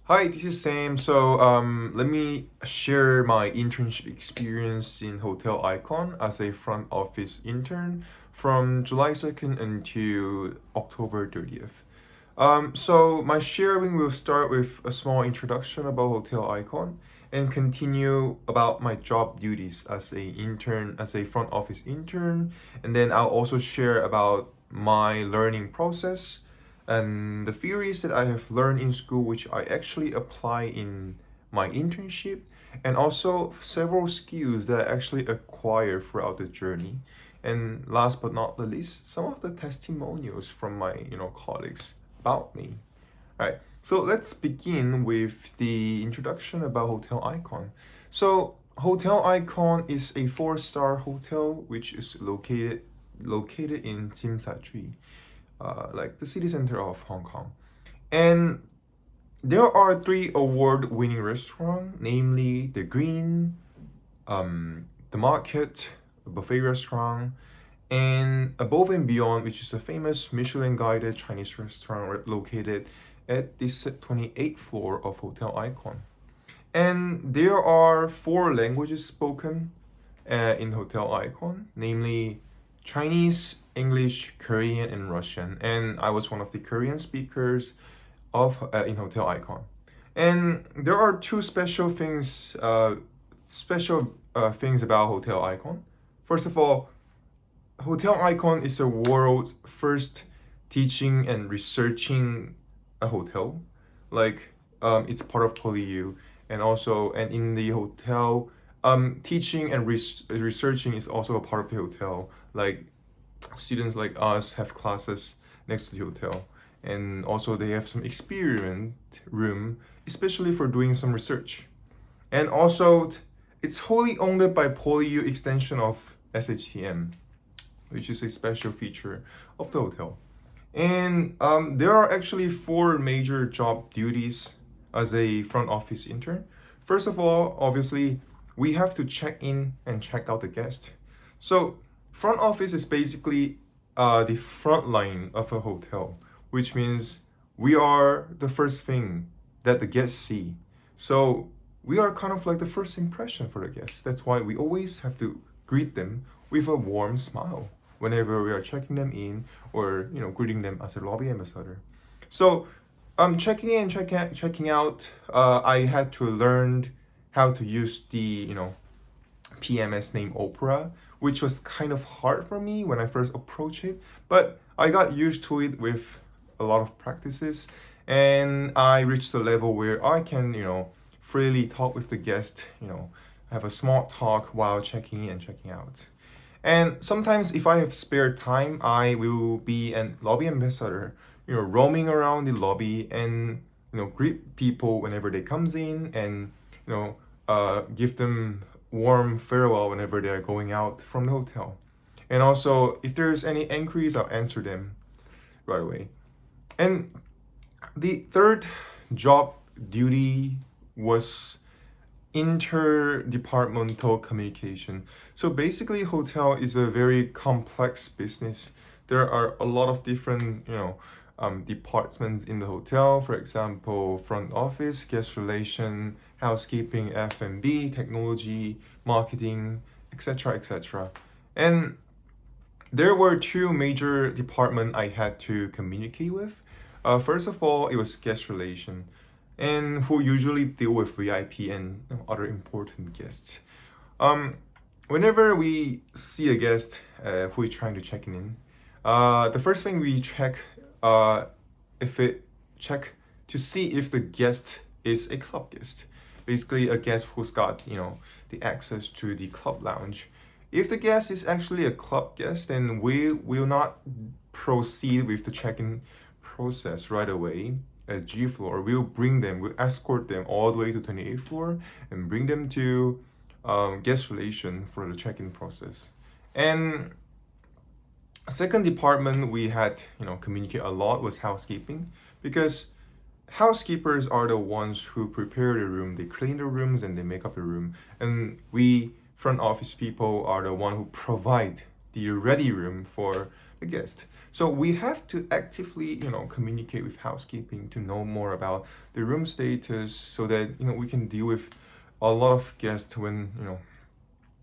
Hi, this is Sam. Let me share my internship experience in Hotel Icon as a front office intern from July 2nd until October 30th. My sharing will start with a small introduction about Hotel Icon and continue about my job duties as a front office intern, and then I'll also share about my learning process and the theories that I have learned in school, which I actually apply in my internship, and also several skills that I actually acquire throughout the journey. And last but not the least, some of the testimonials from my colleagues about me. All right. So let's begin with the introduction about Hotel Icon. So Hotel Icon is a four-star hotel which is located in Simsajui, like the city center of Hong Kong. And there are three award-winning restaurants, namely the Green, the Market, a buffet restaurant, and Above and Beyond, which is a famous Michelin-guided Chinese restaurant located at the 28th floor of Hotel Icon. And there are four languages spoken in Hotel Icon, namely Chinese, English, Korean, and Russian. And I was one of the Korean speakers of in Hotel Icon. And there are two special things about Hotel Icon. First of all, Hotel Icon is the world's first teaching and researching a hotel. Like it's part of PolyU, and in the hotel, teaching and researching is also a part of the hotel. Like students like us have classes next to the hotel, and also they have some experiment room, especially for doing some research. And also, it's wholly owned by PolyU extension of SHTM, which is a special feature of the hotel. And there are actually four major job duties as a front office intern. First of all, obviously, we have to check in and check out the guest. So, front office is basically the front line of a hotel, which means we are the first thing that the guests see. So, we are kind of like the first impression for the guests. That's why we always have to greet them with a warm smile whenever we are checking them in or greeting them as a lobby ambassador. So checking in and checking out, I had to learn how to use the PMS name Opera, which was kind of hard for me when I first approached it, but I got used to it with a lot of practices, and I reached the level where I can freely talk with the guest, have a small talk while checking in and checking out. And sometimes, if I have spare time, I will be an lobby ambassador, roaming around the lobby and greet people whenever they comes in, and give them warm farewell whenever they are going out from the hotel. And also, if there's any inquiries, I'll answer them right away. And the third job duty was interdepartmental communication. So basically, hotel is a very complex business. There are a lot of different, departments in the hotel. For example, front office, guest relation, housekeeping, F&B, technology, marketing, etc., etc. And there were two major departments I had to communicate with. First of all, it was guest relation, and who usually deal with VIP and other important guests. Um, Whenever we see a guest who is trying to check in, the first thing we uh, if it check to see if the guest is a club guest, basically a guest who's got the access to the club lounge. If the guest is actually a club guest, then we will not proceed with the check-in process right away at G floor. We'll escort them all the way to 28th floor and bring them to guest relation for the check-in process. And second department we had communicate a lot was housekeeping, because housekeepers are the ones who prepare the room, they clean the rooms and they make up the room, and we front office people are the one who provide the ready room for the guest. So we have to actively, communicate with housekeeping to know more about the room status, so that we can deal with a lot of guests when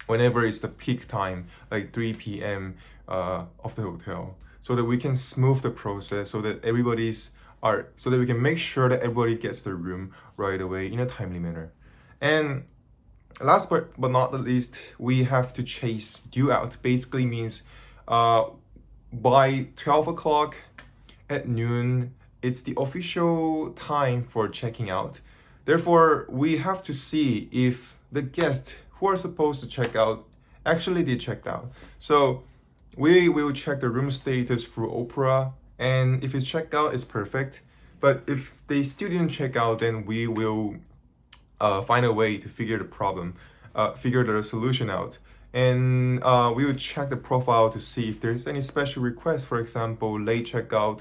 whenever it's the peak time, like 3 p.m. Of the hotel, so that we can smooth the process, so that we can make sure that everybody gets the room right away in a timely manner. And last but not the least, we have to chase due out. Basically means uh, by 12 o'clock at noon, it's the official time for checking out. Therefore, we have to see if the guests who are supposed to check out actually did check out. So we will check the room status through Opera, and if it's checked out, it's perfect. But if they still didn't check out, then we will find a way to figure the solution out. And we would check the profile to see if there's any special request, for example, late checkout,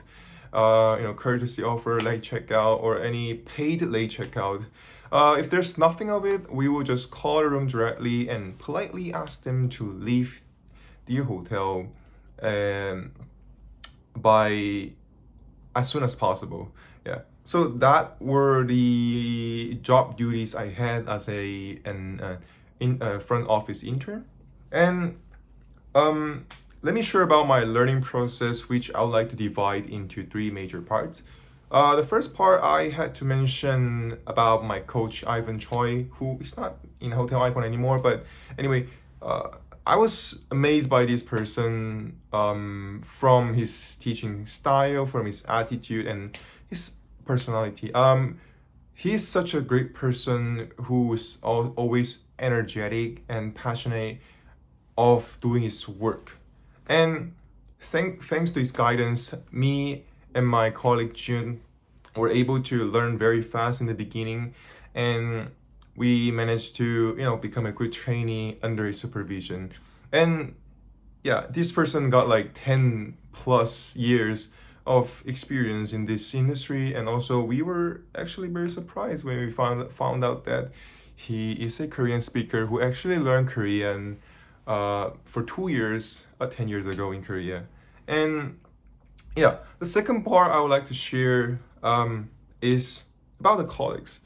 courtesy offer, late checkout, or any paid late checkout. If there's nothing of it, we will just call the room directly and politely ask them to leave the hotel um, by as soon as possible. Yeah. So that were the job duties I had as a front office intern. And um, let me share about my learning process, which I would like to divide into three major parts. The first part I had to mention about my coach Ivan Choi, who is not in Hotel Icon anymore. But anyway, I was amazed by this person, from his teaching style, from his attitude, and his personality. He's such a great person who is always energetic and passionate of doing his work. And thanks to his guidance, me and my colleague Jun were able to learn very fast in the beginning, and we managed to become a good trainee under his supervision. And yeah, this person got like 10 plus years of experience in this industry. And also we were actually very surprised when we found out that he is a Korean speaker who actually learned Korean for 2 years, 10 years ago in Korea. And yeah, the second part I would like to share is about the colleagues,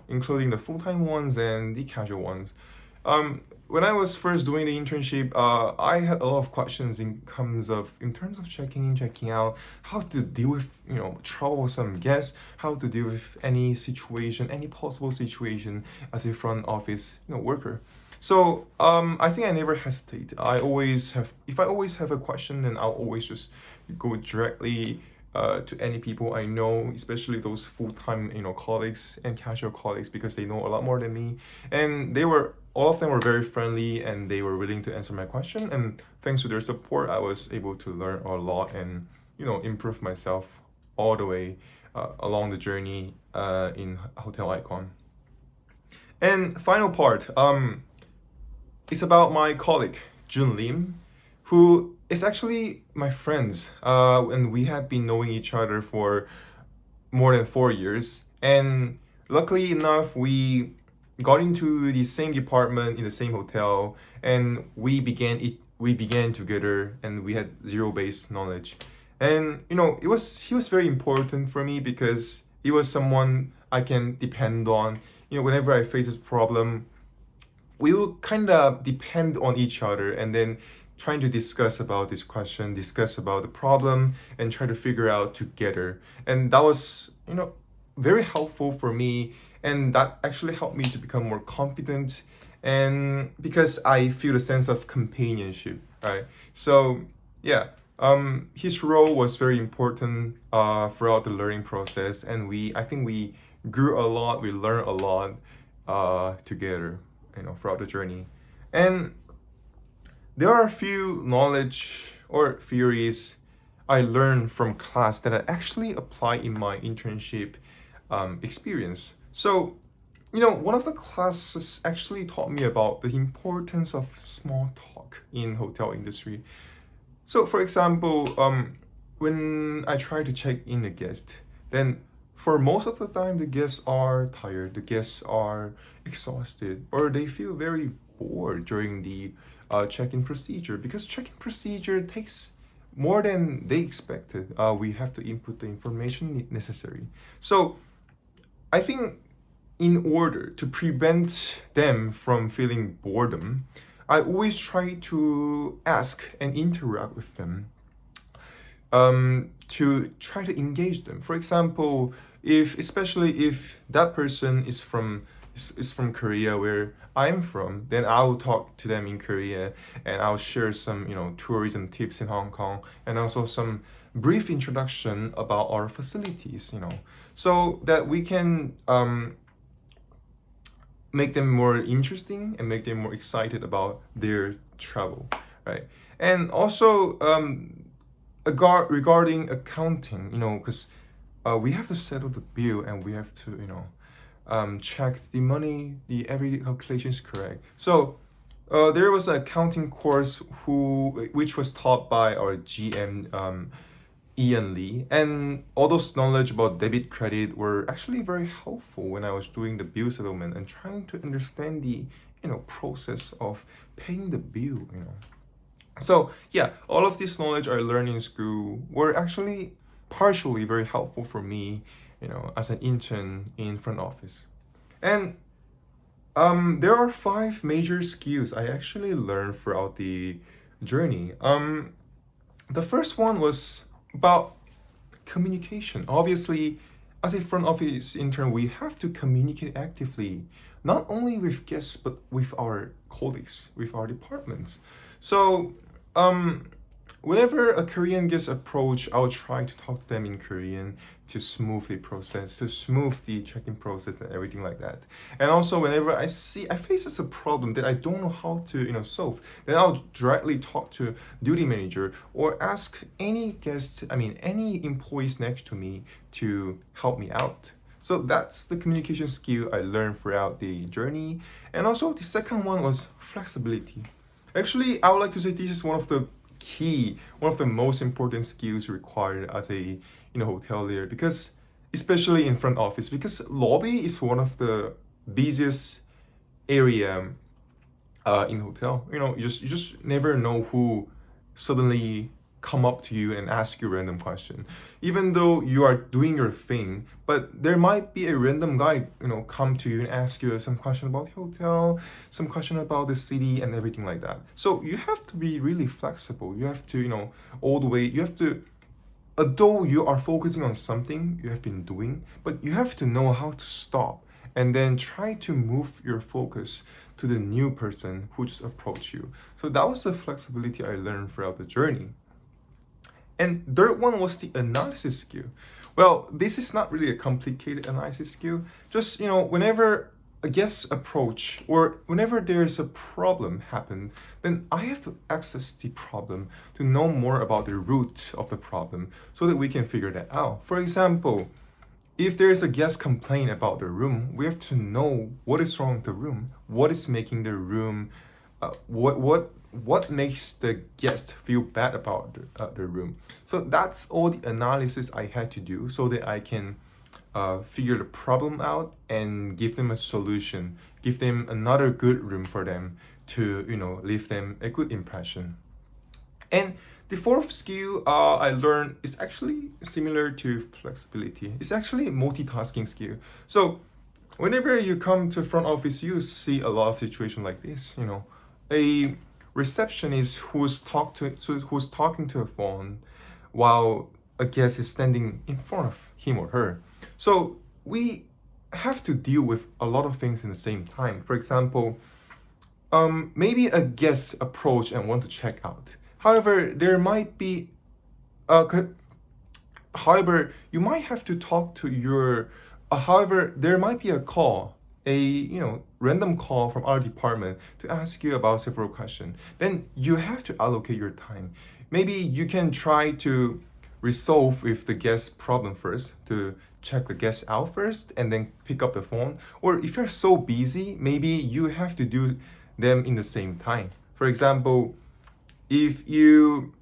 including the full-time ones and the casual ones. When I was first doing the internship, I had a lot of questions in terms of checking in, checking out, how to deal with troublesome guests, how to deal with any situation, any possible situation as a front office worker. So I think I never hesitate. If I always have a question, then I'll always just go directly to any people I know, especially those full-time colleagues and casual colleagues, because they know a lot more than me. And all of them were very friendly, and they were willing to answer my question. And thanks to their support, I was able to learn a lot and improve myself all the way along the journey in Hotel Icon. And final part, it's about my colleague Jun Lim, who is actually my friends, and we have been knowing each other for more than 4 years. And luckily enough, we got into the same department in the same hotel, and we began together, and we had zero base knowledge. And he was very important for me, because he was someone I can depend on. Whenever I face this problem, we will kind of depend on each other, and then trying to discuss about this question, discuss about the problem, and try to figure out together. And that was very helpful for me, and that actually helped me to become more confident, and because I feel a sense of companionship, right? So yeah, his role was very important throughout the learning process, and I think we grew a lot, we learned a lot together, throughout the journey. And there are a few knowledge or theories I learned from class that I actually apply in my internship experience. So, one of the classes actually taught me about the importance of small talk in hotel industry. So, for example, when I try to check in a guest, then for most of the time, the guests are tired, the guests are exhausted, or they feel very bored during the check-in procedure, because check-in procedure takes more than they expected. We have to input the information necessary. So I think in order to prevent them from feeling boredom, I always try to ask and interact with them, to try to engage them. For example, if especially if that person is from Korea where I'm from, then I'll talk to them in Korea and I'll share some tourism tips in Hong Kong and also some brief introduction about our facilities, so that we can make them more interesting and make them more excited about their travel, right? And also regarding accounting, because we have to settle the bill and we have to check the money, the every calculation is correct. So there was an accounting course which was taught by our GM, Ian Lee, and all those knowledge about debit credit were actually very helpful when I was doing the bill settlement and trying to understand the process of paying the bill. So yeah, all of this knowledge I learned in school were actually partially very helpful for me, as an intern in front office. And there are 5 major skills I actually learned throughout the journey. The first one was about communication. Obviously, as a front office intern, we have to communicate actively, not only with guests, but with our colleagues, with our departments. So, whenever a Korean guest approach, I'll try to talk to them in Korean to smooth the process, to smooth the check-in process and everything like that. And also, whenever I face as a problem that I don't know how to, solve, then I'll directly talk to duty manager or ask any guest, any employees next to me to help me out. So that's the communication skill I learned throughout the journey. And also, the second one was flexibility. Actually, I would like to say this is one of the most important skills required as a hotel leader, because especially in front office, because lobby is one of the busiest area in hotel. You just never know who suddenly come up to you and ask you a random question, even though you are doing your thing, but there might be a random guy come to you and ask you some question about the hotel, some question about the city and everything like that. So you have to be really flexible. You have to all the way, you have to, although you are focusing on something you have been doing, but you have to know how to stop and then try to move your focus to the new person who just approached you. So that was the flexibility I learned throughout the journey. And third one was the analysis skill. Well, this is not really a complicated analysis skill. Just, whenever a guest approach or whenever there is a problem happen, then I have to access the problem to know more about the root of the problem so that we can figure that out. For example, if there is a guest complaint about the room, we have to know what is wrong with the room, what is making the room, what makes the guest feel bad about the room. So that's all the analysis I had to do so that I can figure the problem out and give them a solution, give them another good room for them to leave them a good impression. And the fourth skill I learned is actually similar to flexibility. It's actually a multitasking skill. So whenever you come to front office, you see a lot of situations like this. A receptionist who's talking to a phone while a guest is standing in front of him or her. So we have to deal with a lot of things in the same time. For example, maybe a guest approach and want to check out. However, there might be however, you might have to talk to your however, there might be a call, a random call from our department to ask you about several questions. Then you have to allocate your time. Maybe you can try to resolve with the guest problem first, to check the guest out first and then pick up the phone. Or if you're so busy, maybe you have to do them in the same time. For example, if you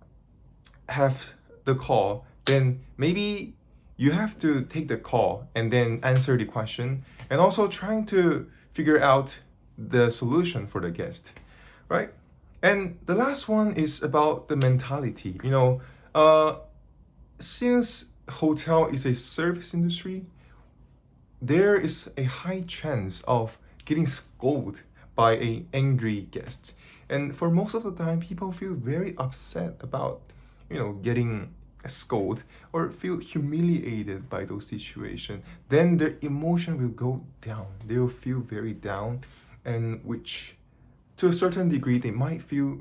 have the call, then maybe you have to take the call and then answer the question and also trying to figure out the solution for the guest, right? And the last one is about the mentality. Uh, since hotel is a service industry, there is a high chance of getting scolded by a angry guest. And for most of the time, people feel very upset about, getting scolded or feel humiliated by those situations. Then their emotion will go down. They will feel very down, and which to a certain degree, they might feel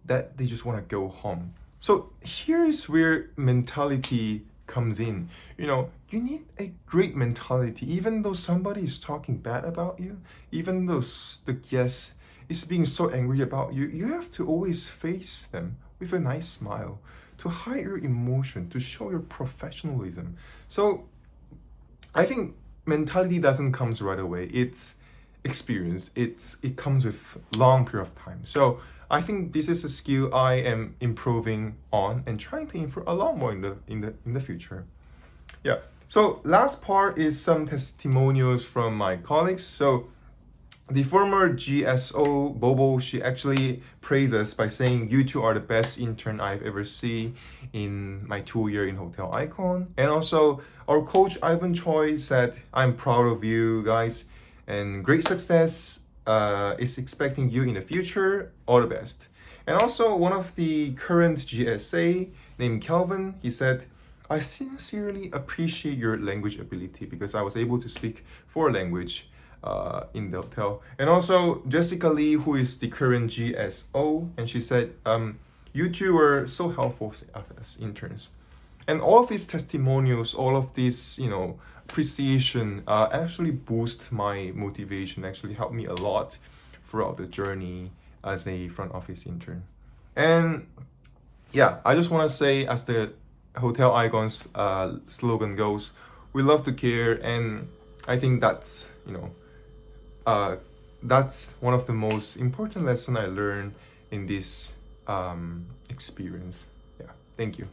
that they just want to go home. So here's where mentality comes in. You need a great mentality, even though somebody is talking bad about you, even though the guest is being so angry about you, you have to always face them with a nice smile to hide your emotion, to show your professionalism. So I think mentality doesn't comes right away. It's experience. It comes with long period of time. So I think this is a skill I am improving on and trying to improve a lot more in the future. Yeah. So last part is some testimonials from my colleagues. So the former GSO Bobo, she actually praised us by saying, "You two are the best intern I've ever seen in my 2 year in Hotel Icon." And also our coach Ivan Choi said, "I'm proud of you guys and great success is expecting you in the future. All the best." And also one of the current GSA named Kelvin, he said, "I sincerely appreciate your language ability because I was able to speak four language in the hotel." And also Jessica Lee, who is the current GSO, and she said, "You two were so helpful as interns." And all of these testimonials, all of this, appreciation actually boost my motivation, actually helped me a lot throughout the journey as a front office intern. And yeah, I just want to say, as the Hotel Icons slogan goes, we love to care, and I think that's one of the most important lesson I learned in this experience. Yeah, thank you.